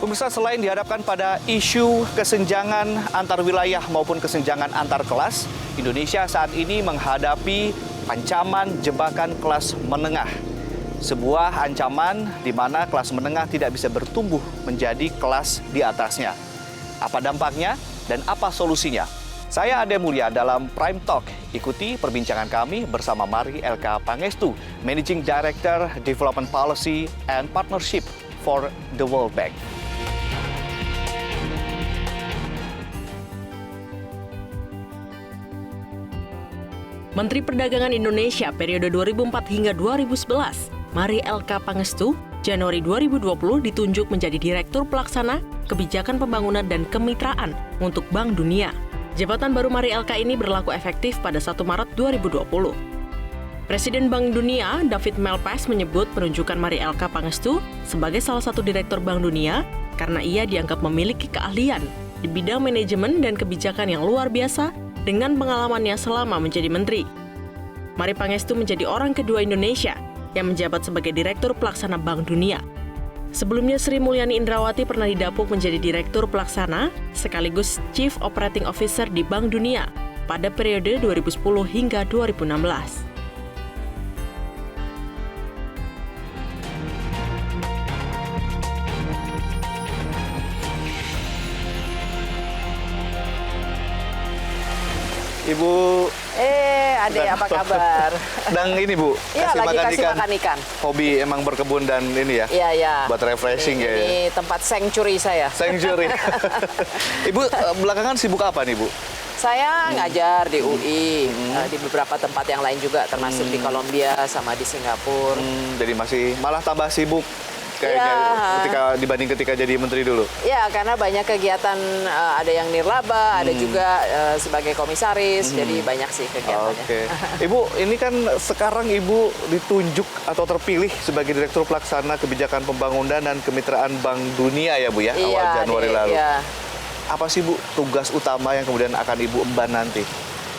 Pemirsa, selain dihadapkan pada isu kesenjangan antar wilayah maupun kesenjangan antar kelas, Indonesia saat ini menghadapi ancaman jebakan kelas menengah. Sebuah ancaman di mana kelas menengah tidak bisa bertumbuh menjadi kelas di atasnya. Apa dampaknya dan apa solusinya? Saya Ade Mulia dalam Prime Talk. Ikuti perbincangan kami bersama Mari LK Pangestu, Managing Director Development Policy and Partnership for the World Bank. Menteri Perdagangan Indonesia periode 2004 hingga 2011, Mari LK Pangestu, Januari 2020 ditunjuk menjadi Direktur Pelaksana Kebijakan Pembangunan dan Kemitraan untuk Bank Dunia. Jabatan baru Mari LK ini berlaku efektif pada 1 Maret 2020. Presiden Bank Dunia, David Malpass, menyebut penunjukan Mari LK Pangestu sebagai salah satu Direktur Bank Dunia karena ia dianggap memiliki keahlian di bidang manajemen dan kebijakan yang luar biasa dengan pengalamannya selama menjadi menteri. Mari Pangestu menjadi orang kedua Indonesia yang menjabat sebagai Direktur Pelaksana Bank Dunia. Sebelumnya Sri Mulyani Indrawati pernah didapuk menjadi Direktur Pelaksana sekaligus Chief Operating Officer di Bank Dunia pada periode 2010 hingga 2016. Ibu Ade, apa kabar? Dan ini Bu, Iya, lagi kasih makan ikan. Hobi emang berkebun dan ini ya? Iya, iya. Buat refreshing ya? Ini tempat sanctuary saya. Sanctuary. Ibu, belakangan sibuk apa nih Bu? Saya ngajar di UI, di beberapa tempat yang lain juga, termasuk di Kolombia sama di Singapura. Jadi masih malah tambah sibuk kayaknya dibanding ketika jadi menteri dulu. Ya, karena banyak kegiatan, ada yang nirlaba, ada juga sebagai komisaris, jadi banyak sih kegiatannya. Oke. Ibu, ini kan sekarang Ibu ditunjuk atau terpilih sebagai Direktur Pelaksana Kebijakan Pembangunan dan Kemitraan Bank Dunia ya Bu ya, awal Januari lalu. Iya. Apa sih Bu tugas utama yang kemudian akan Ibu emban nanti?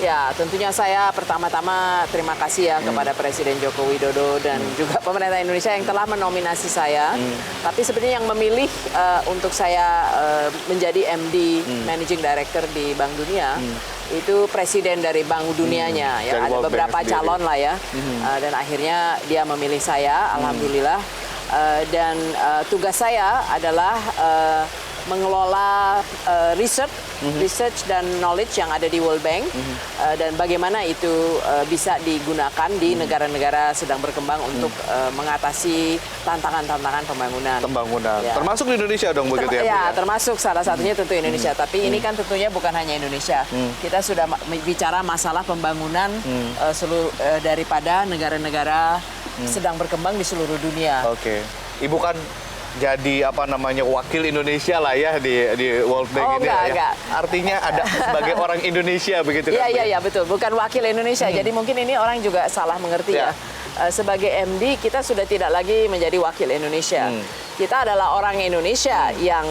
Ya, tentunya saya pertama-tama terima kasih ya kepada Presiden Joko Widodo dan juga pemerintah Indonesia yang telah menominasi saya. Tapi sebenarnya yang memilih untuk saya menjadi MD, Managing Director di Bank Dunia, itu Presiden dari Bank Dunianya. Ya, ada beberapa calon lah ya. Dan akhirnya dia memilih saya, Alhamdulillah. Dan tugas saya adalah mengelola research dan knowledge yang ada di World Bank dan bagaimana itu bisa digunakan di negara-negara sedang berkembang untuk mengatasi tantangan-tantangan pembangunan. Ya. Termasuk di Indonesia dong begitu ya? Termasuk salah satunya tentu Indonesia. Tapi ini kan tentunya bukan hanya Indonesia. Kita sudah bicara masalah pembangunan daripada negara-negara sedang berkembang di seluruh dunia. Oke. Ibu kan jadi wakil Indonesia lah ya di World Bank ini ya. Artinya ada sebagai orang Indonesia begitu kan? Iya betul, bukan wakil Indonesia. Jadi mungkin ini orang juga salah mengerti ya. Sebagai MD kita sudah tidak lagi menjadi wakil Indonesia. Kita adalah orang Indonesia yang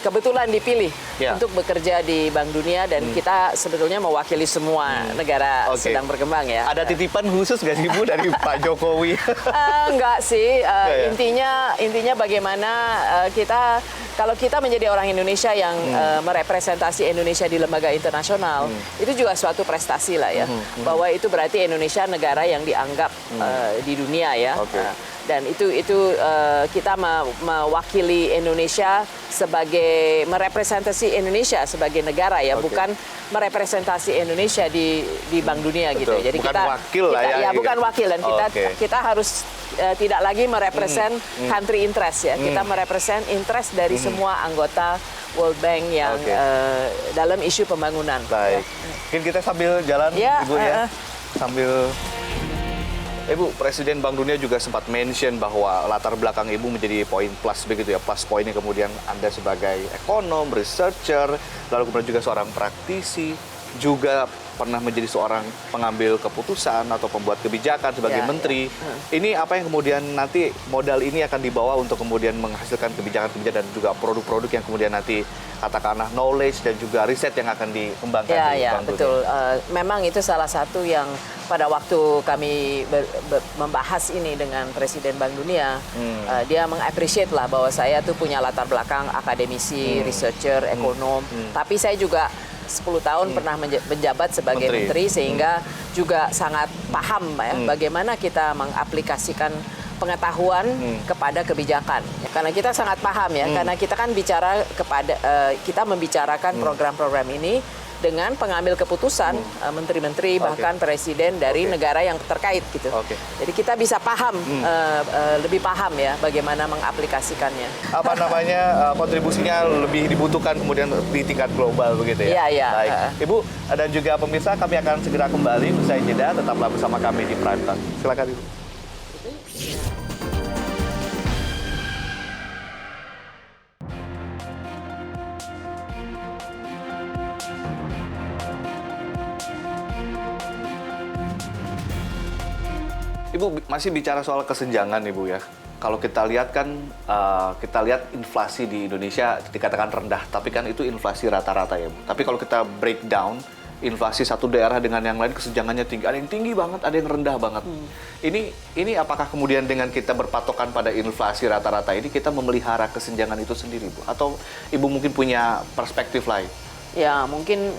kebetulan dipilih untuk bekerja di Bank Dunia dan kita sebetulnya mewakili semua negara sedang berkembang ya. Ada titipan khusus nggak sih Bu dari Pak Jokowi? Enggak sih, intinya bagaimana kalau kita menjadi orang Indonesia yang merepresentasi Indonesia di lembaga internasional, itu juga suatu prestasi lah ya. Bahwa itu berarti Indonesia negara yang dianggap di dunia ya. Dan itu kita mewakili Indonesia sebagai merepresentasi Indonesia sebagai negara ya, bukan merepresentasi Indonesia di Bank Dunia gitu. Jadi bukan wakil lah ya. Bukan wakil dan kita harus tidak lagi merepresent country interest ya. Kita merepresent interest dari semua anggota World Bank yang dalam isu pembangunan. Baik. Mungkin kita sambil jalan Ibu ya. Sambil Ibu, Presiden Bank Dunia juga sempat mention bahwa latar belakang Ibu menjadi poin plus begitu ya. Plus poinnya kemudian Anda sebagai ekonom, researcher, lalu kemudian juga seorang praktisi, juga pernah menjadi seorang pengambil keputusan atau pembuat kebijakan sebagai menteri. Ini apa yang kemudian nanti modal ini akan dibawa untuk kemudian menghasilkan kebijakan-kebijakan dan juga produk-produk yang kemudian nanti katakanlah knowledge dan juga riset yang akan dikembangkan di Bank Dunia. Betul. Memang itu salah satu yang pada waktu kami membahas ini dengan Presiden Bank Dunia, dia mengapresiasi lah bahwa saya tuh punya latar belakang akademisi, researcher, ekonom, tapi saya juga 10 tahun pernah menjabat sebagai menteri sehingga juga sangat paham ya bagaimana kita mengaplikasikan pengetahuan kepada kebijakan. Karena kita sangat paham ya, karena kita kan bicara kepada kita membicarakan program-program ini dengan pengambil keputusan menteri-menteri bahkan presiden dari negara yang terkait gitu. Jadi kita bisa paham lebih paham ya bagaimana mengaplikasikannya. Apa namanya kontribusinya lebih dibutuhkan kemudian di tingkat global begitu ya. Iya. Baik. Ibu dan juga pemirsa, kami akan segera kembali usai jeda, tetaplah bersama kami di Prime Time. Silakan Ibu. Ibu masih bicara soal kesenjangan Ibu ya. Kalau kita lihat kan, kita lihat inflasi di Indonesia dikatakan rendah, tapi kan itu inflasi rata-rata ya Bu. Tapi kalau kita breakdown, inflasi satu daerah dengan yang lain kesenjangannya tinggi. Ada yang tinggi banget, ada yang rendah banget. Ini apakah kemudian dengan kita berpatokan pada inflasi rata-rata ini, kita memelihara kesenjangan itu sendiri Bu? Atau Ibu mungkin punya perspektif lain? Ya mungkin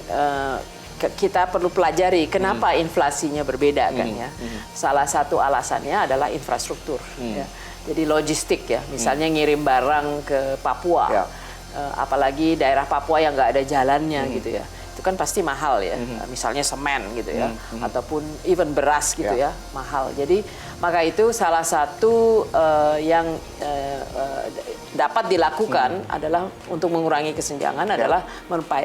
kita perlu pelajari kenapa inflasinya berbeda kan ya. Salah satu alasannya adalah infrastruktur. Ya. Jadi logistik ya, misalnya ngirim barang ke Papua, apalagi daerah Papua yang nggak ada jalannya gitu ya. Itu kan pasti mahal ya, misalnya semen gitu ya, ataupun even beras gitu ya, mahal. Jadi maka itu salah satu yang dapat dilakukan adalah untuk mengurangi kesenjangan adalah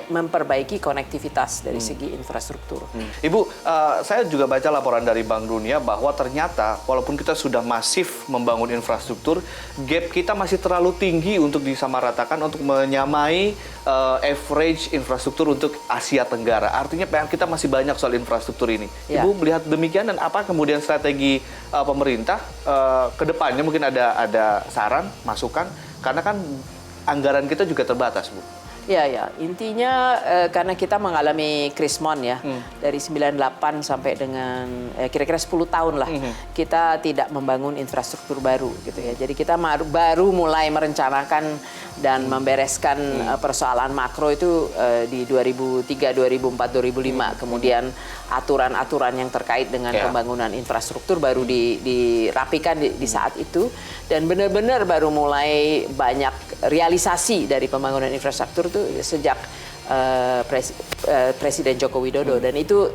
memperbaiki konektivitas dari segi infrastruktur. Ibu, saya juga baca laporan dari Bank Dunia bahwa ternyata walaupun kita sudah masif membangun infrastruktur, gap kita masih terlalu tinggi untuk disamaratakan untuk menyamai average infrastruktur untuk Asia Tenggara. Artinya PR kita masih banyak soal infrastruktur ini. Ibu melihat demikian dan apa kemudian strategi pemerintah ke depannya, mungkin ada saran, masukan, karena kan anggaran kita juga terbatas, Bu. Ya, intinya karena kita mengalami krismon ya, dari 98 sampai dengan kira-kira 10 tahun lah, kita tidak membangun infrastruktur baru gitu ya. Jadi kita baru mulai merencanakan dan membereskan persoalan makro itu di 2003, 2004, 2005. Kemudian aturan-aturan yang terkait dengan pembangunan infrastruktur baru dirapikan di saat itu. Dan benar-benar baru mulai banyak realisasi dari pembangunan infrastruktur itu sejak Presiden Joko Widodo, dan itu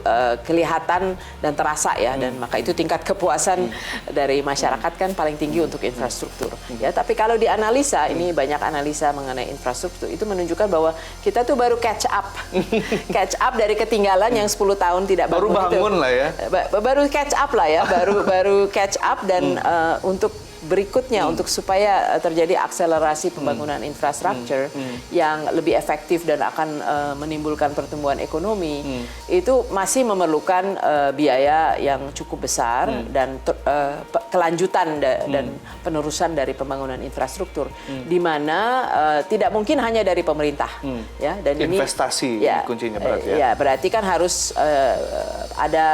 kelihatan dan terasa ya, dan maka itu tingkat kepuasan dari masyarakat kan paling tinggi untuk infrastruktur ya. Tapi kalau dianalisa, ini banyak analisa mengenai infrastruktur itu menunjukkan bahwa kita tuh baru catch up dari ketinggalan yang 10 tahun tidak baru bangun lah ya, baru catch up lah ya, baru catch up dan untuk berikutnya untuk supaya terjadi akselerasi pembangunan infrastruktur yang lebih efektif dan akan menimbulkan pertumbuhan ekonomi, itu masih memerlukan biaya yang cukup besar dan kelanjutan dan penerusan dari pembangunan infrastruktur, di mana tidak mungkin hanya dari pemerintah ya, dan investasi ini kuncinya berarti ya. Ya, berarti kan harus ada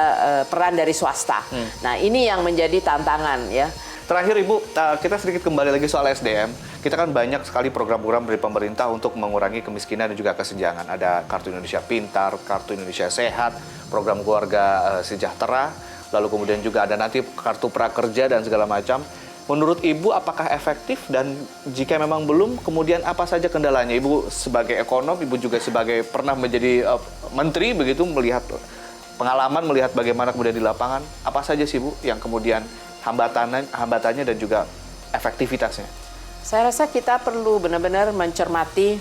peran dari swasta. Nah, ini yang menjadi tantangan ya. Terakhir Ibu, kita sedikit kembali lagi soal SDM. Kita kan banyak sekali program-program dari pemerintah untuk mengurangi kemiskinan dan juga kesenjangan. Ada Kartu Indonesia Pintar, Kartu Indonesia Sehat, program keluarga sejahtera, lalu kemudian juga ada nanti Kartu Prakerja dan segala macam. Menurut Ibu apakah efektif, dan jika memang belum, kemudian apa saja kendalanya? Ibu sebagai ekonom, Ibu juga sebagai pernah menjadi menteri begitu, melihat pengalaman, melihat bagaimana kemudian di lapangan, apa saja sih Bu yang kemudian hambatannya dan juga efektivitasnya? Saya rasa kita perlu benar-benar mencermati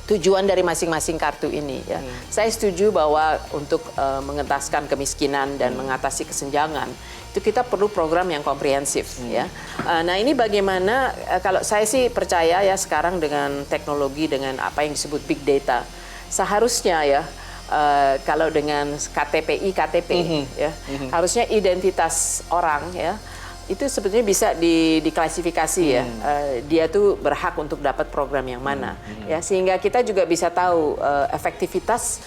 tujuan dari masing-masing kartu ini ya. Saya setuju bahwa untuk mengentaskan kemiskinan dan mengatasi kesenjangan itu kita perlu program yang komprehensif ya. Nah, ini bagaimana kalau saya sih percaya ya, sekarang dengan teknologi, dengan apa yang disebut big data, seharusnya ya kalau dengan KTPI, KTP, ya, harusnya identitas orang, ya, itu sebetulnya bisa diklasifikasi ya. Dia tuh berhak untuk dapat program yang mana, ya, sehingga kita juga bisa tahu efektivitas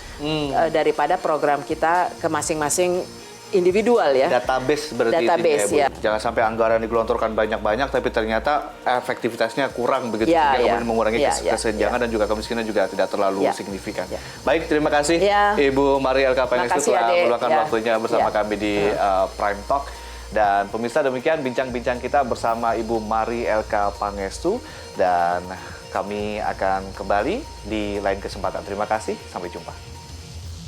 daripada program kita ke masing-masing individual ya. Database berarti Database, intinya, ya. Bu. Jangan sampai anggaran digelontorkan banyak-banyak tapi ternyata efektivitasnya kurang begitu Ya, sehingga ya. kemudian mengurangi Ya, ya, kesenjangan ya. dan juga kemiskinan juga tidak terlalu Ya. signifikan. Ya. Baik, terima kasih Ya. Ibu Mari Elka Pangestu Makasih, telah Adik. meluangkan Ya. waktunya bersama Ya. kami di Prime Talk. Dan pemirsa, demikian bincang-bincang kita bersama Ibu Mari Elka Pangestu dan kami akan kembali di lain kesempatan. Terima kasih, sampai jumpa.